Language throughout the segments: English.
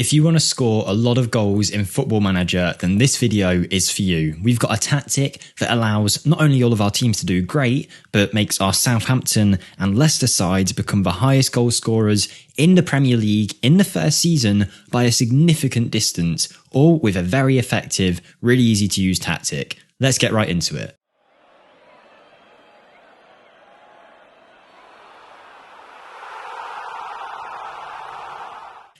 If you want to score a lot of goals in Football Manager, then this video is for you. We've got a tactic that allows not only all of our teams to do great, but makes our Southampton and Leicester sides become the highest goal scorers in the Premier League in the first season by a significant distance, all with a very effective, really easy to use tactic. Let's get right into it.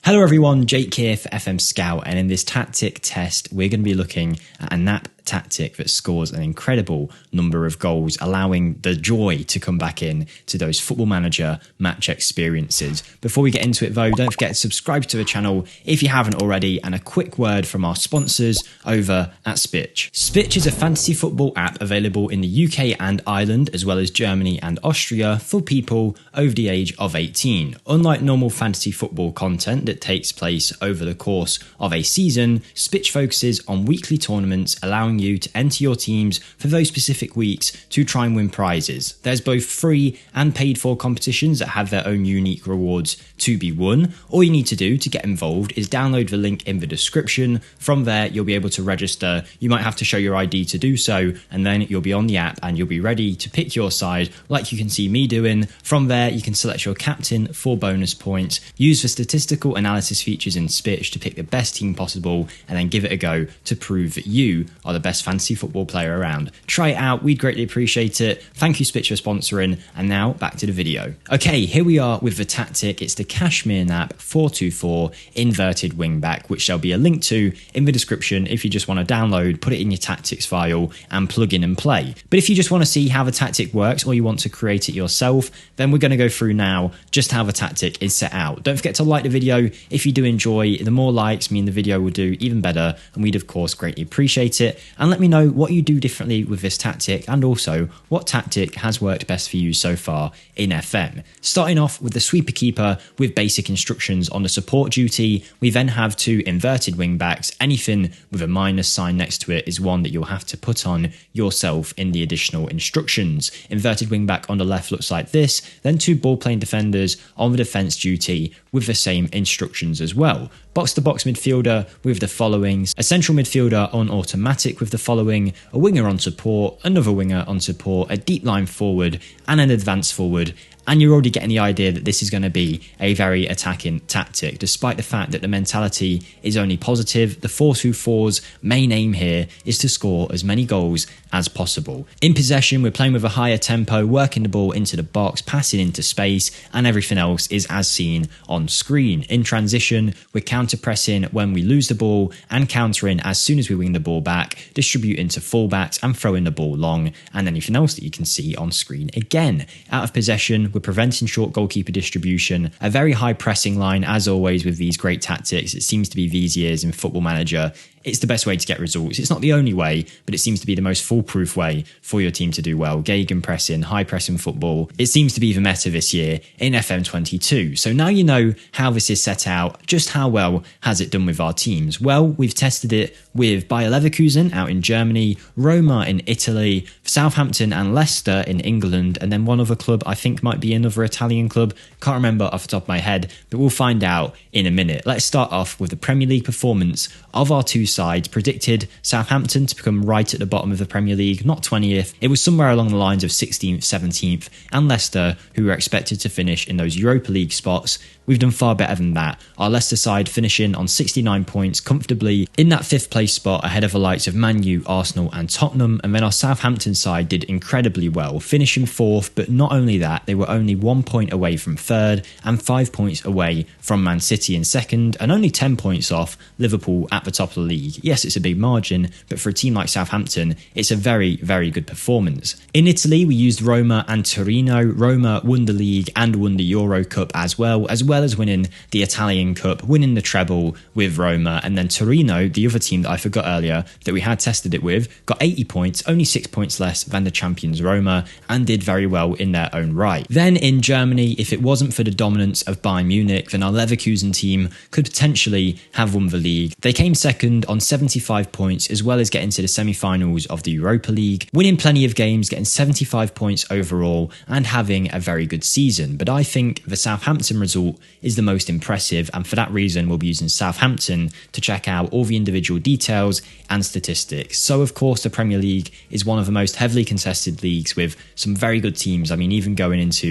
Hello everyone, Jake here for FMSCOUT, and in this tactic test we're going to be looking at a knap tactic that scores an incredible number of goals, allowing the joy to come back in to those Football Manager match experiences. Before we get into it though, don't forget to subscribe to the channel if you haven't already, and a quick word from our sponsors over at Spitch. Spitch is a fantasy football app available in the UK and Ireland, as well as Germany and Austria, for people over the age of 18. Unlike normal fantasy football content that takes place over the course of a season, Spitch focuses on weekly tournaments, allowing you to enter your teams for those specific weeks to try and win prizes. There's both free and paid for competitions that have their own unique rewards to be won. All you need to do to get involved is download the link in the description. From there, you'll be able to register. You might have to show your ID to do so, and then you'll be on the app and you'll be ready to pick your side like you can see me doing. From there, you can select your captain for bonus points, use the statistical analysis features in Spitch to pick the best team possible, and then give it a go to prove that you are the best fantasy football player around. Try it out, we'd greatly appreciate it. Thank you Spitch for sponsoring, and now back to the video. Okay, here we are with the tactic. It's the Kashmir Knap 4-2-4 inverted wing back, which there'll be a link to in the description if you just want to download, put it in your tactics file and plug in and play. But if you just want to see how the tactic works, or you want to create it yourself, then we're going to go through now just how the tactic is set out. Don't forget to like the video if you do enjoy. The more likes mean the video will do even better, and we'd of course greatly appreciate it. And let me know what you do differently with this tactic, and also what tactic has worked best for you so far in FM. Starting off with the sweeper keeper with basic instructions on the support duty, we then have two inverted wing backs. Anything with a minus sign next to it is one that you'll have to put on yourself in the additional instructions. Inverted wing back on the left looks like this, then two ball playing defenders on the defence duty with the same instructions as well. Box to box midfielder with the following: a central midfielder on automatic with the following: a winger on support, another winger on support, a deep line forward and an advanced forward. And you're already getting the idea that this is going to be a very attacking tactic, despite the fact that the mentality is only positive. The 4-2-4's main aim here is to score as many goals as possible. In possession, we're playing with a higher tempo, working the ball into the box, passing into space, and everything else is as seen on screen. In transition, we're counter-pressing when we lose the ball and countering as soon as we win the ball back, distributing to fullbacks and throwing the ball long, and anything else that you can see on screen again. Out of possession, we're preventing short goalkeeper distribution, a very high pressing line as always with these great tactics. It seems to be these years in Football Manager, it's the best way to get results. It's not the only way, but it seems to be the most foolproof way for your team to do well. Gegenpressing, high pressing football. It seems to be the meta this year in FM22. So now you know how this is set out. Just how well has it done with our teams? Well, we've tested it with Bayer Leverkusen out in Germany, Roma in Italy, Southampton and Leicester in England, and then one other club I think might be another Italian club. Can't remember off the top of my head, but we'll find out in a minute. Let's start off with the Premier League performance of our two sides. Predicted Southampton to become right at the bottom of the Premier League, not 20th. It was somewhere along the lines of 16th, 17th, and Leicester, who were expected to finish in those Europa League spots. We've done far better than that. Our Leicester side finishing on 69 points comfortably in that 5th place spot ahead of the likes of Man U, Arsenal and Tottenham, and then our Southampton side did incredibly well, finishing 4th, but not only that, they were only 1 point away from 3rd and 5 points away from Man City in 2nd, and only 10 points off Liverpool at the top of the league. Yes, it's a big margin, but for a team like Southampton, it's a very, very good performance. In Italy, we used Roma and Torino. Roma won the league and won the Euro Cup as well as winning the Italian Cup, winning the treble with Roma. And then Torino, the other team that I forgot earlier that we had tested it with, got 80 points, only 6 points less than the champions Roma, and did very well in their own right. Then in Germany, if it wasn't for the dominance of Bayern Munich, then our Leverkusen team could potentially have won the league. They came second on 75 points, as well as getting to the semi-finals of the Europa League, winning plenty of games, getting 75 points overall, and having a very good season. But I think the Southampton result is the most impressive, and for that reason, we'll be using Southampton to check out all the individual details and statistics. So, of course, the Premier League is one of the most heavily contested leagues with some very good teams. I mean, even going into,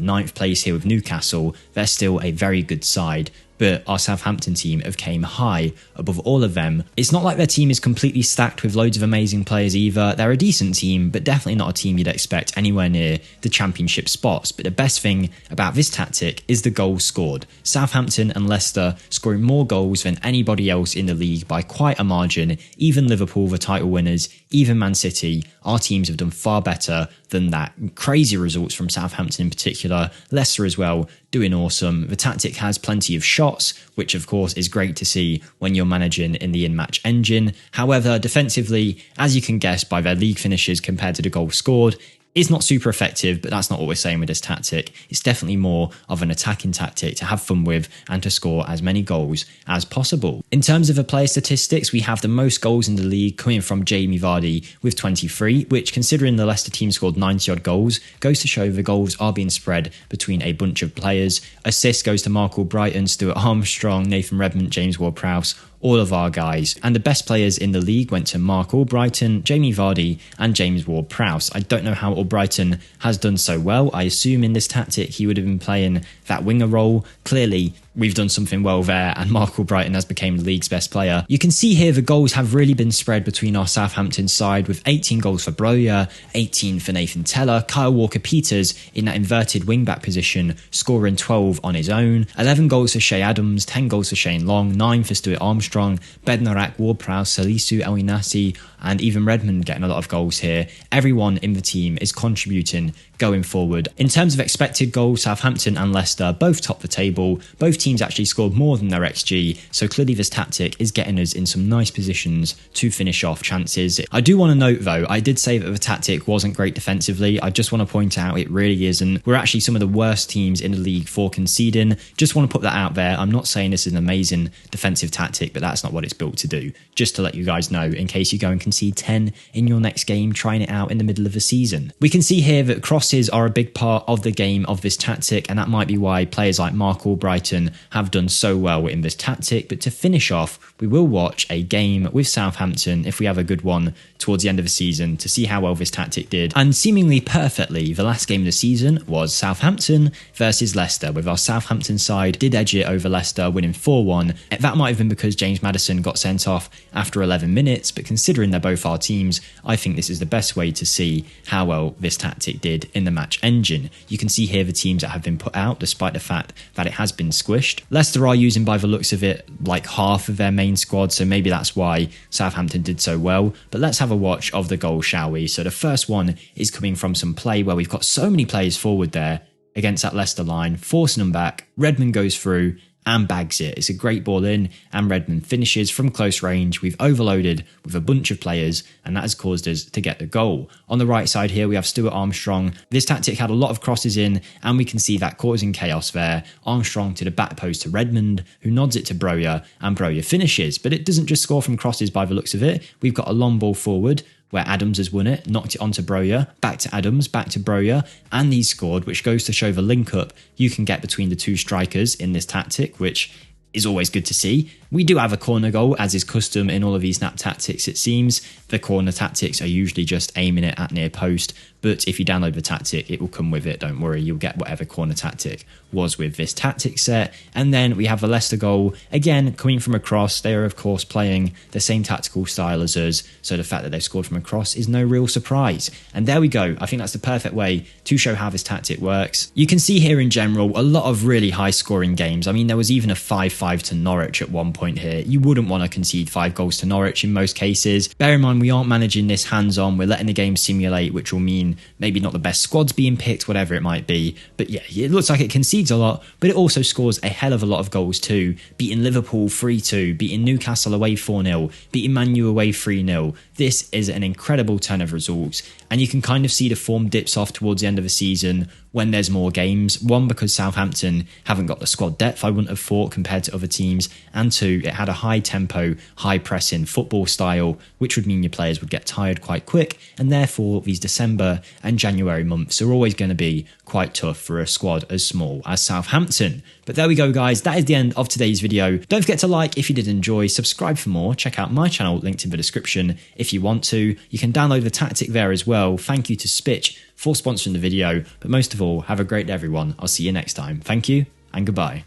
ninth place here with Newcastle, they're still a very good side. But our Southampton team have came high above all of them. It's not like their team is completely stacked with loads of amazing players either. They're a decent team, but definitely not a team you'd expect anywhere near the championship spots. But the best thing about this tactic is the goals scored. Southampton and Leicester scoring more goals than anybody else in the league by quite a margin. Even Liverpool, the title winners, even Man City, our teams have done far better than that. Crazy results from Southampton in particular, Leicester as well, doing awesome. The tactic has plenty of shots, which of course is great to see when you're managing in the in-match engine. However, defensively, as you can guess by their league finishes compared to the goals scored, is not super effective, but that's not what we're saying with this tactic. It's definitely more of an attacking tactic to have fun with and to score as many goals as possible. In terms of the player statistics, we have the most goals in the league coming from Jamie Vardy with 23, which, considering the Leicester team scored 90 odd goals, goes to show the goals are being spread between a bunch of players. Assist goes to Mark Albrighton, Stuart Armstrong, Nathan Redmond, James Ward-Prowse, all of our guys. And the best players in the league went to Mark Albrighton, Jamie Vardy and James Ward-Prowse. I don't know how Albrighton has done so well. I assume in this tactic he would have been playing that winger role. Clearly, we've done something well there, and Mark Albrighton has become the league's best player. You can see here the goals have really been spread between our Southampton side, with 18 goals for Broja, 18 for Nathan Tella, Kyle Walker-Peters in that inverted wing-back position, scoring 12 on his own, 11 goals for Shea Adams, 10 goals for Shane Long, 9 for Stuart Armstrong, Bednarak, Ward-Prowse, Salisu, El Inasi, and even Redmond getting a lot of goals here. Everyone in the team is contributing going forward. In terms of expected goals, Southampton and Leicester both top the table. Both teams actually scored more than their XG, so clearly this tactic is getting us in some nice positions to finish off chances. I do want to note though, I did say that the tactic wasn't great defensively. I just want to point out it really isn't. We're actually some of the worst teams in the league for conceding. Just want to put that out there. I'm not saying this is an amazing defensive tactic, but that's not what it's built to do. Just to let you guys know, in case you go and concede 10 in your next game, trying it out in the middle of the season. We can see here that crosses are a big part of the game of this tactic, and that might be why players like Mark Albrighton have done so well in this tactic. But to finish off, we will watch a game with Southampton, if we have a good one, towards the end of the season to see how well this tactic did. And seemingly perfectly, the last game of the season was Southampton versus Leicester, with our Southampton side did edge it over Leicester, winning 4-1. That might have been because James Maddison got sent off after 11 minutes, but considering they're both our teams, I think this is the best way to see how well this tactic did in the match engine. You can see here the teams that have been put out, despite the fact that it has been squished. Leicester are using, by the looks of it, like half of their main squad, so maybe that's why Southampton did so well. But let's have a watch of the goal, shall we? So the first one is coming from some play where we've got so many players forward there against that Leicester line, forcing them back. Redmond goes through and bags it. It's a great ball in, and Redmond finishes from close range. We've overloaded with a bunch of players, and that has caused us to get the goal. On the right side here, we have Stuart Armstrong. This tactic had a lot of crosses in, and we can see that causing chaos there. Armstrong to the back post to Redmond, who nods it to Broja, and Broja finishes. But it doesn't just score from crosses by the looks of it. We've got a long ball forward, where Adams has won it, knocked it onto Broja, back to Adams, back to Broja, and he's scored, which goes to show the link-up you can get between the two strikers in this tactic, which is always good to see. We do have a corner goal, as is custom in all of these knap tactics, it seems. The corner tactics are usually just aiming it at near post, but if you download the tactic, it will come with it, don't worry, you'll get whatever corner tactic was with this tactic set. And then we have the Leicester goal, again, coming from a cross. They are, of course, playing the same tactical style as us, so the fact that they've scored from a cross is no real surprise. And there we go. I think that's the perfect way to show how this tactic works. You can see here in general a lot of really high-scoring games. I mean, there was even a 5-5 to Norwich at one point here. You wouldn't want to concede 5 goals to Norwich in most cases. Bear in mind, we aren't managing this hands-on. We're letting the game simulate, which will mean maybe not the best squads being picked, whatever it might be. But yeah, it looks like it concedes a lot, but it also scores a hell of a lot of goals too. Beating Liverpool 3-2, beating Newcastle away 4-0, beating Man U away 3-0. This is an incredible turn of results, and you can kind of see the form dips off towards the end of the season when there's more games. One, because Southampton haven't got the squad depth I wouldn't have thought compared to other teams, and two, it had a high tempo, high pressing football style, which would mean your players would get tired quite quick, and therefore these December and January months are always going to be quite tough for a squad as small as Southampton. But there we go, guys. That is the end of today's video. Don't forget to like if you did enjoy, subscribe for more, check out my channel linked in the description if you want to. You can download the tactic there as well. Thank you to Spitch for sponsoring the video, but most of all, have a great day, everyone. I'll see you next time. Thank you and goodbye.